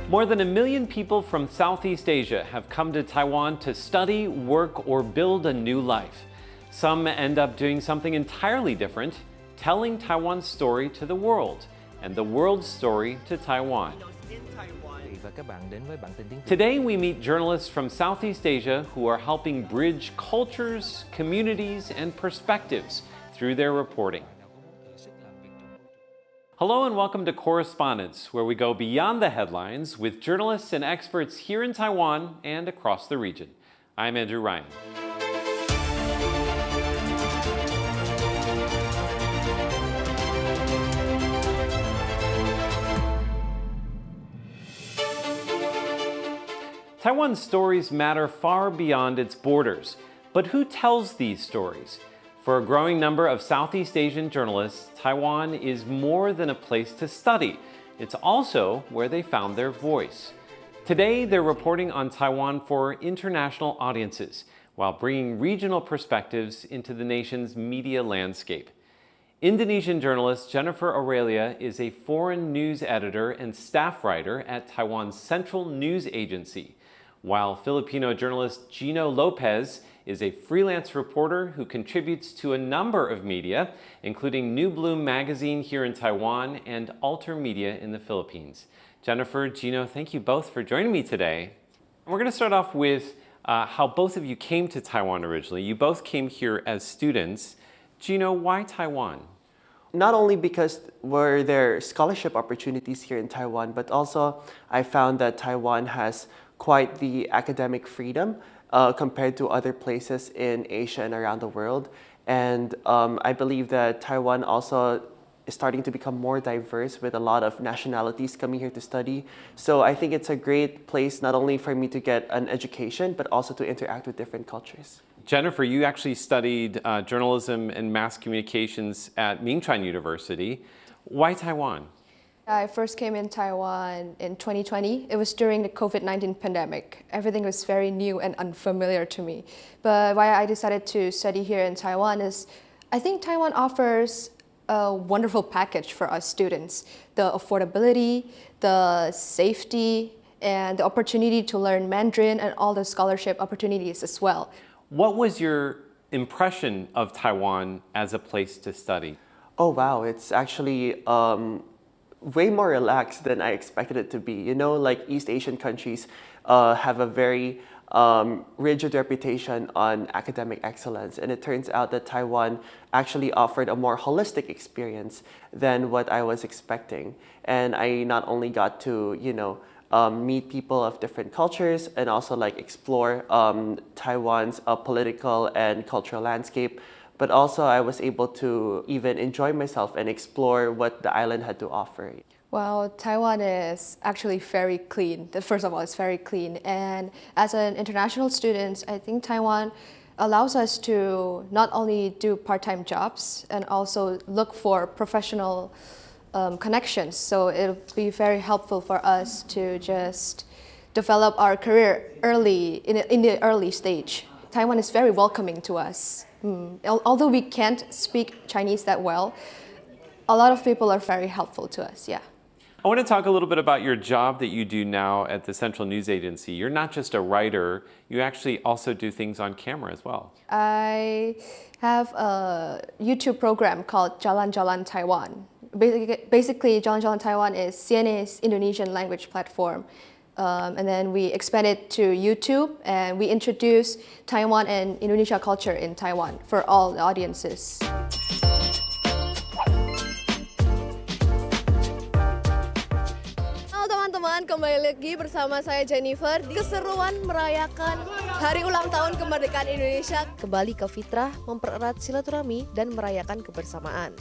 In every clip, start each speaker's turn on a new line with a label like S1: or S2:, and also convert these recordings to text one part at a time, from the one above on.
S1: More than 1 million people from Southeast Asia have come to Taiwan to study, work, or build a new life. Some end up doing something entirely different, telling Taiwan's story to the world, and the world's story to Taiwan. Today we meet journalists from Southeast Asia who are helping bridge cultures, communities, and perspectives through their reporting. Hello and welcome to Correspondents, where we go beyond the headlines with journalists and experts here in Taiwan and across the region. I'm Andrew Ryan. Taiwan's stories matter far beyond its borders. But who tells these stories? For a growing number of Southeast Asian journalists, Taiwan is more than a place to study. It's also where they found their voice. Today, they're reporting on Taiwan for international audiences, while bringing regional perspectives into the nation's media landscape. Indonesian journalist Jennifer Aurelia is a foreign news editor and staff writer at Taiwan's Central News Agency, while Filipino journalist Gino Lopez is a freelance reporter who contributes to a number of media, including New Bloom magazine here in Taiwan and Alter Media in the Philippines. Jennifer, Gino, thank you both for joining me today. We're going to start off with how both of you came to Taiwan originally. You both came here as students. Gino, why Taiwan?
S2: Not only because were there scholarship opportunities here in Taiwan, but also I found that Taiwan has quite the academic freedom compared to other places in Asia and around the world. And I believe that Taiwan also is starting to become more diverse with a lot of nationalities coming here to study. So I think it's a great place not only for me to get an education, but also to interact with different cultures.
S1: Jennifer, you actually studied journalism and mass communications at Migrant University. Why Taiwan?
S3: I first came in Taiwan in 2020. It was during the COVID-19 pandemic. Everything was very new and unfamiliar to me. But why I decided to study here in Taiwan is I think Taiwan offers a wonderful package for us students. The affordability, the safety, and the opportunity to learn Mandarin and all the scholarship opportunities as well.
S1: What was your impression of Taiwan as a place to study?
S2: Oh wow, it's actually way more relaxed than I expected it to be. You know, like East Asian countries have a very rigid reputation on academic excellence, and it turns out that Taiwan actually offered a more holistic experience than what I was expecting. And I not only got to, meet people of different cultures and also like explore Taiwan's political and cultural landscape, but also I was able to even enjoy myself and explore what the island had to offer.
S3: Well, Taiwan is actually very clean. First of all, it's very clean. And as an international student, I think Taiwan allows us to not only do part-time jobs and also look for professional connections. So it'll be very helpful for us to just develop our career early, in the early stage. Taiwan is very welcoming to us. Although we can't speak Chinese that well, a lot of people are very helpful to us, yeah.
S1: I want to talk a little bit about your job that you do now at the Central News Agency. You're not just a writer, you actually also do things on camera as well.
S3: I have a YouTube program called Jalan Jalan Taiwan. Basically, Jalan Jalan Taiwan is CNA's Indonesian language platform. And then we expanded to YouTube and we introduced Taiwan and Indonesia culture in Taiwan for all the audiences.
S4: Halo teman-teman, kembali lagi bersama saya Jennifer di keseruan merayakan Hari Ulang Tahun Kemerdekaan Indonesia. Kembali ke fitrah, mempererat silaturahmi dan merayakan kebersamaan.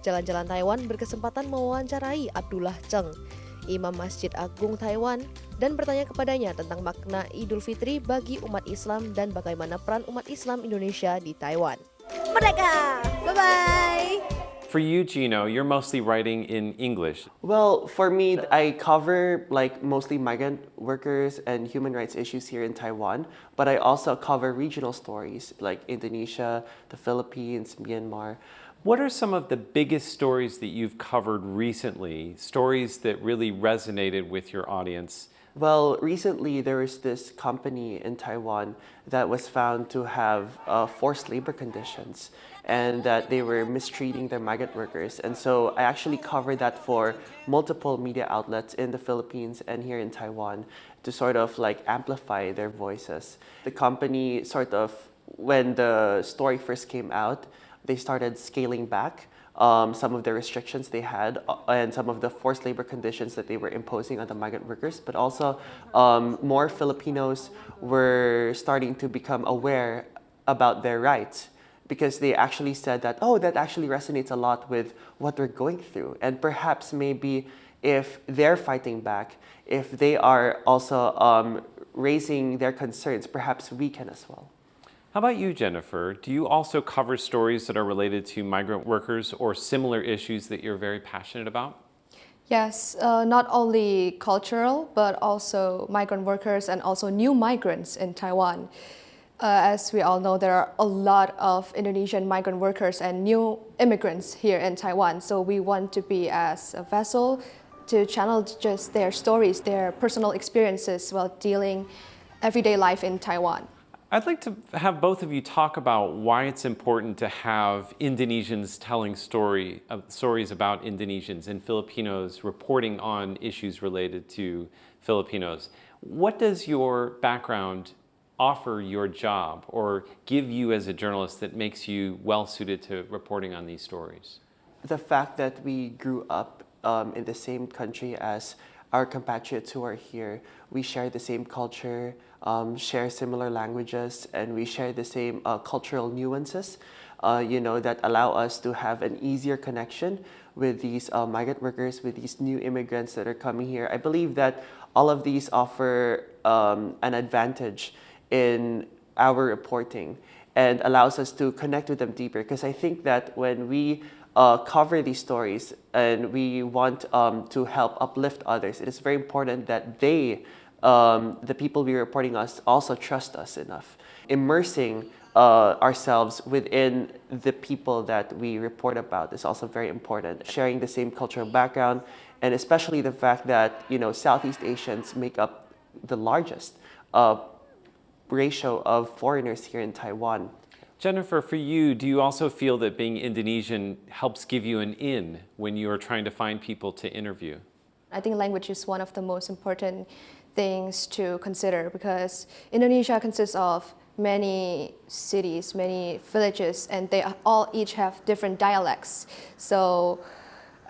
S4: Jalan-Jalan Taiwan berkesempatan mewawancarai Abdullah Cheng, Imam Masjid Agung Taiwan, dan bertanya kepadanya tentang makna Idul Fitri bagi umat Islam dan bagaimana peran umat Islam Indonesia di Taiwan. Merdeka! Bye-bye!
S1: For you, Gino, you're mostly writing in English.
S2: Well, for me, I cover like mostly migrant workers and human rights issues here in Taiwan, but I also cover regional stories like Indonesia, the Philippines, Myanmar.
S1: What are some of the biggest stories that you've covered recently, stories that really resonated with your audience?
S2: Well, recently there was this company in Taiwan that was found to have forced labor conditions and that they were mistreating their migrant workers. And so I actually covered that for multiple media outlets in the Philippines and here in Taiwan to sort of like amplify their voices. The company sort of, when the story first came out, they started scaling back some of the restrictions they had and some of the forced labor conditions that they were imposing on the migrant workers, but also more Filipinos were starting to become aware about their rights because they actually said that, oh, that actually resonates a lot with what we're going through. And perhaps maybe if they're fighting back, if they are also raising their concerns, perhaps we can as well.
S1: How about you, Jennifer? Do you also cover stories that are related to migrant workers or similar issues that you're very passionate about?
S3: Yes, not only cultural, but also migrant workers and also new migrants in Taiwan. As we all know, there are a lot of Indonesian migrant workers and new immigrants here in Taiwan. So we want to be as a vessel to channel just their stories, their personal experiences while dealing everyday life in Taiwan.
S1: I'd like to have both of you talk about why it's important to have Indonesians telling stories about Indonesians and Filipinos reporting on issues related to Filipinos. What does your background offer your job or give you as a journalist that makes you well suited to reporting on these stories?
S2: The fact that we grew up in the same country as our compatriots who are here, we share the same culture, share similar languages, and we share the same cultural nuances, that allow us to have an easier connection with these migrant workers, with these new immigrants that are coming here. I believe that all of these offer an advantage in our reporting and allows us to connect with them deeper. Because I think that when we cover these stories and we want to help uplift others, it is very important that they, the people we're reporting us, also trust us enough. Immersing ourselves within the people that we report about is also very important. Sharing the same cultural background, and especially the fact that Southeast Asians make up the largest ratio of foreigners here in Taiwan.
S1: Jennifer, for you, do you also feel that being Indonesian helps give you an in when you are trying to find people to interview?
S3: I think language is one of the most important things to consider because Indonesia consists of many cities, many villages, and they all each have different dialects. So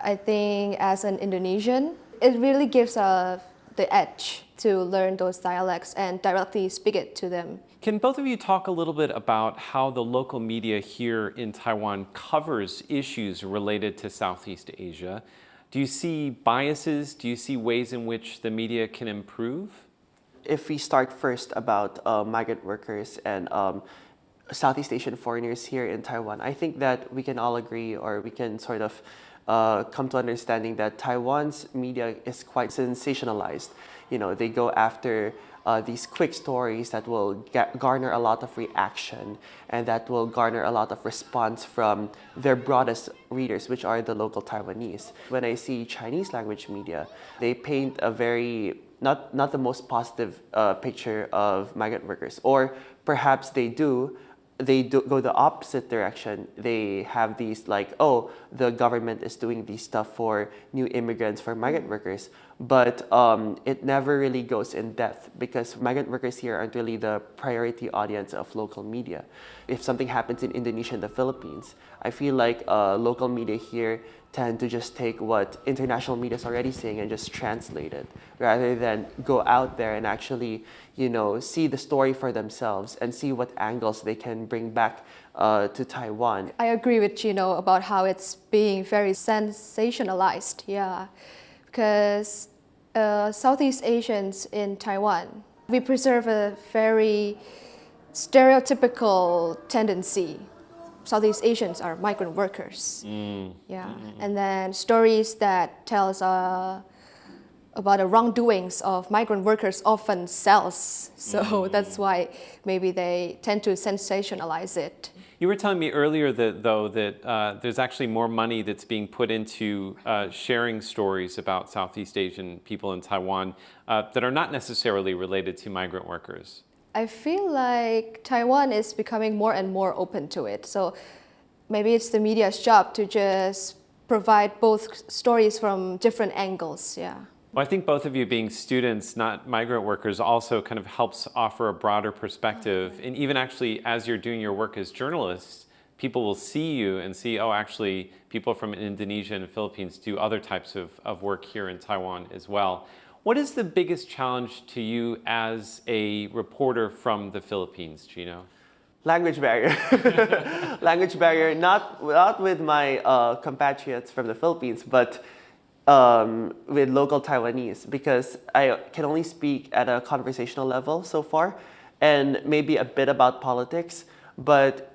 S3: I think as an Indonesian, it really gives us the edge to learn those dialects and directly speak it to them.
S1: Can both of you talk a little bit about how the local media here in Taiwan covers issues related to Southeast Asia? Do you see biases? Do you see ways in which the media can improve?
S2: If we start first about migrant workers and Southeast Asian foreigners here in Taiwan, I think that we can all agree, or we can sort of come to understanding that Taiwan's media is quite sensationalized. They go after these quick stories that will garner a lot of reaction and that will garner a lot of response from their broadest readers, which are the local Taiwanese. When I see Chinese language media, they paint a very not the most positive picture of migrant workers, or perhaps they do go the opposite direction. They have these like, oh, the government is doing these stuff for new immigrants, for migrant workers. But it never really goes in depth because migrant workers here aren't really the priority audience of local media. If something happens in Indonesia and the Philippines, I feel like local media here tend to just take what international media is already saying and just translate it, rather than go out there and actually, see the story for themselves and see what angles they can bring back to Taiwan.
S3: I agree with Gino about how it's being very sensationalized, yeah, because Southeast Asians in Taiwan, we preserve a very stereotypical tendency. Southeast Asians are migrant workers. Yeah, and then stories that tells about the wrongdoings of migrant workers often sells. So that's why maybe they tend to sensationalize it.
S1: You were telling me earlier that there's actually more money that's being put into sharing stories about Southeast Asian people in Taiwan that are not necessarily related to migrant workers.
S3: I feel like Taiwan is becoming more and more open to it. So maybe it's the media's job to just provide both stories from different angles, yeah.
S1: Well, I think both of you being students, not migrant workers, also kind of helps offer a broader perspective. And even actually, as you're doing your work as journalists, people will see you and see, oh, actually, people from Indonesia and Philippines do other types of work here in Taiwan as well. What is the biggest challenge to you as a reporter from the Philippines, Gino?
S2: Language barrier. Language barrier, not with my compatriots from the Philippines, but with local Taiwanese, because I can only speak at a conversational level so far, and maybe a bit about politics, but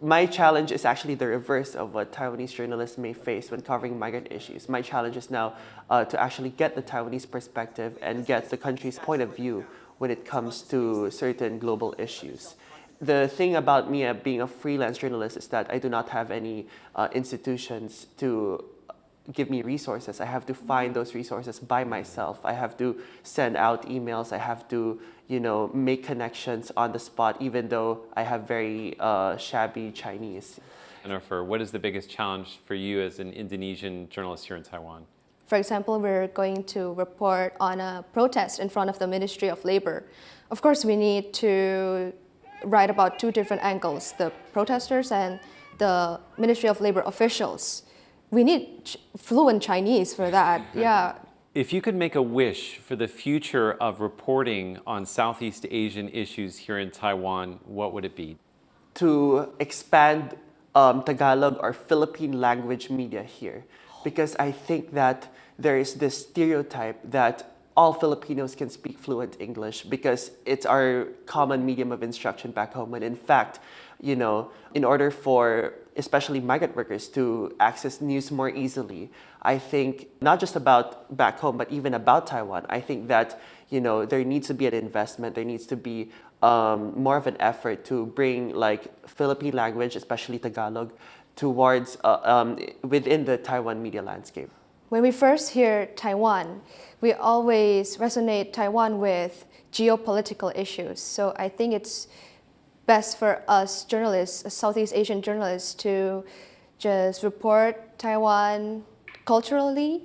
S2: my challenge is actually the reverse of what Taiwanese journalists may face when covering migrant issues. My challenge is now to actually get the Taiwanese perspective and get the country's point of view when it comes to certain global issues. The thing about me being a freelance journalist is that I do not have any institutions to give me resources. I have to find those resources by myself. I have to send out emails. I have to, make connections on the spot, even though I have very shabby Chinese.
S1: Jennifer, what is the biggest challenge for you as an Indonesian journalist here in Taiwan?
S3: For example, we're going to report on a protest in front of the Ministry of Labor. Of course, we need to write about two different angles, the protesters and the Ministry of Labor officials. We need fluent Chinese for that, yeah.
S1: If you could make a wish for the future of reporting on Southeast Asian issues here in Taiwan, what would it be?
S2: To expand Tagalog or Philippine language media here, because I think that there is this stereotype that all Filipinos can speak fluent English because it's our common medium of instruction back home. And in fact, in order for especially migrant workers to access news more easily, I think not just about back home, but even about Taiwan, I think that, there needs to be an investment, there needs to be more of an effort to bring Philippine language, especially Tagalog, towards within the Taiwan media landscape.
S3: When we first hear Taiwan, we always resonate Taiwan with geopolitical issues. So I think it's best for us journalists, Southeast Asian journalists, to just report Taiwan culturally,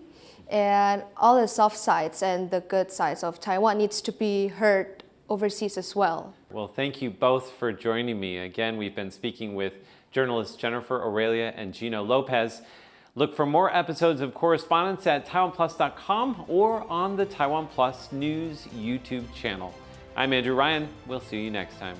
S3: and all the soft sides and the good sides of Taiwan needs to be heard overseas as well.
S1: Well, thank you both for joining me. Again, we've been speaking with journalists Jennifer, Aurelia, and Gino Lopez. Look for more episodes of Correspondents at TaiwanPlus.com or on the Taiwan Plus News YouTube channel. I'm Andrew Ryan. We'll see you next time.